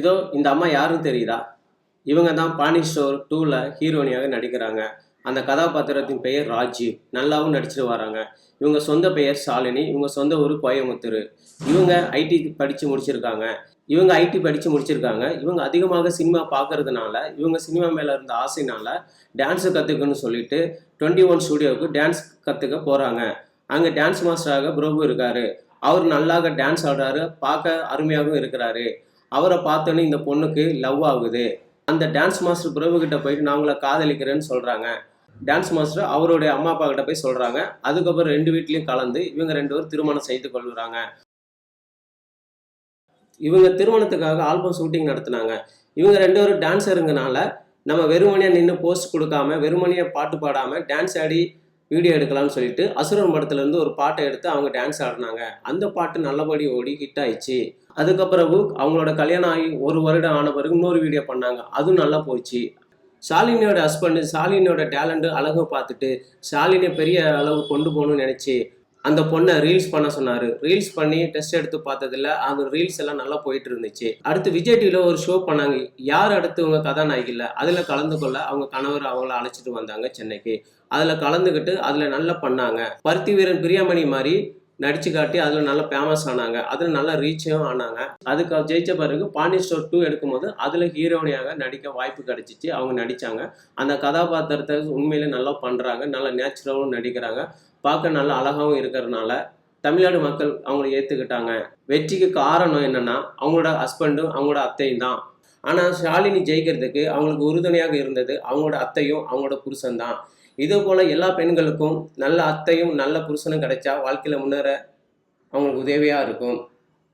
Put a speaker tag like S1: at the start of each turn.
S1: இதோ இந்த அம்மா யாருன்னு தெரியுதா? இவங்க தான் பாண்டி ஸ்டோர் 2ல ஹீரோயினியாக நடிக்கிறாங்க. அந்த கதாபாத்திரத்தின் பெயர் ராஜீவ். நல்லாவும் நடிச்சுட்டு வராங்க. இவங்க சொந்த பெயர் ஷாலினி. இவங்க சொந்த ஊர் கோயம்புத்தூர். இவங்க ஐடி படித்து முடிச்சிருக்காங்க. இவங்க அதிகமாக சினிமா பார்க்கறதுனால, இவங்க சினிமா மேலே இருந்த ஆசைனால டான்ஸு கற்றுக்கணும்னு சொல்லிட்டு 21 ஸ்டுடியோவுக்கு டான்ஸ் கற்றுக்க போகிறாங்க. அங்கே டான்ஸ் மாஸ்டராக பிரபு இருக்காரு. அவர் நல்லாக டான்ஸ் ஆடுறாரு. பார்க்க அருமையாகவும் இருக்கிறாரு. அவரை பார்த்தோன்னே இந்த பொண்ணுக்கு லவ் ஆகுது. அந்த டான்ஸ் மாஸ்டர் பிரபு கிட்ட போயிட்டு நான் உங்களை காதலிக்கிறேன்னு சொல்கிறாங்க. டான்ஸ் மாஸ்டர் அவருடைய அம்மா அப்பா கிட்ட போய் சொல்கிறாங்க. அதுக்கப்புறம் 2 வீட்லேயும் கலந்து இவங்க 2 பேரும் திருமணம் செய்து கொள்கிறாங்க. இவங்க திருமணத்துக்காக ஆல்பம் ஷூட்டிங் நடத்தினாங்க. இவங்க 2 பேரும் டான்ஸருங்கனால நம்ம வெறுமனையாக நின்று போஸ்ட் கொடுக்காம வெறுமனையாக பாட்டு பாடாமல் டான்ஸ் ஆடி வீடியோ எடுக்கலாம்னு சொல்லிட்டு அசுரன் படத்துலேருந்து ஒரு பாட்டை எடுத்து அவங்க டான்ஸ் ஆடினாங்க. அந்த பாட்டு நல்லபடி ஓடி ஹிட் ஆயிடுச்சு. அதுக்கப்புறம் அவங்களோட கல்யாணம் ஆகி 1 வருடம் ஆன பிறகு இன்னொரு வீடியோ பண்ணாங்க. அதுவும் நல்லா போச்சு. ஷாலினியோட ஹஸ்பண்டு ஷாலினியோட டேலண்ட்டு அழகை பார்த்துட்டு ஷாலினியை பெரிய அளவு கொண்டு போகணும்னு நினச்சி அந்த பொண்ணை ரீல்ஸ் பண்ண சொன்னார். ரீல்ஸ் பண்ணி டெஸ்ட் எடுத்து பார்த்ததில்ல. அது ரீல்ஸ் எல்லாம் நல்லா போயிட்டு இருந்துச்சு. அடுத்து விஜய் டிவியில் ஒரு ஷோ பண்ணாங்க. யார் அடுத்து இவங்க கதாநாயகி இல்லை. அதில் கலந்து கொள்ள அவங்க கணவர் அவங்கள அழைச்சிட்டு வந்தாங்க சென்னைக்கு. அதில் கலந்துக்கிட்டு அதில் நல்லா பண்ணாங்க. பருத்தி வீரன் பிரியாமணி மாதிரி நடிச்சு காட்டி அதில் நல்லா ஃபேமஸ் ஆனாங்க. அதில் நல்லா ரீச்சும் ஆனாங்க. அதுக்கு ஜெயிச்ச பிறகு பாண்டி ஸ்டோர் 2 எடுக்கும்போது அதில் ஹீரோனியாக நடிக்க வாய்ப்பு கிடைச்சிச்சு. அவங்க நடித்தாங்க. அந்த கதாபாத்திரத்தை உண்மையிலே நல்லா பண்ணுறாங்க. நல்லா நேச்சுரலாகவும் நடிக்கிறாங்க. பார்க்க நல்லா அழகாகவும் இருக்கிறதுனால தமிழ்நாடு மக்கள் அவங்கள ஏற்றுக்கிட்டாங்க. வெற்றிக்கு காரணம் என்னென்னா அவங்களோட ஹஸ்பண்டும் அவங்களோட அத்தையும் தான். ஆனால் ஷாலினி ஜெயிக்கிறதுக்கு அவங்களுக்கு உறுதுணையாக இருந்தது அவங்களோட அத்தையும் அவங்களோட புருஷன் தான். இதே போல் எல்லா பெண்களுக்கும் நல்ல அத்தையும் நல்ல புருஷனும் கிடைச்சா வாழ்க்கையில் முன்னேற அவங்களுக்கு உதவியாக இருக்கும்.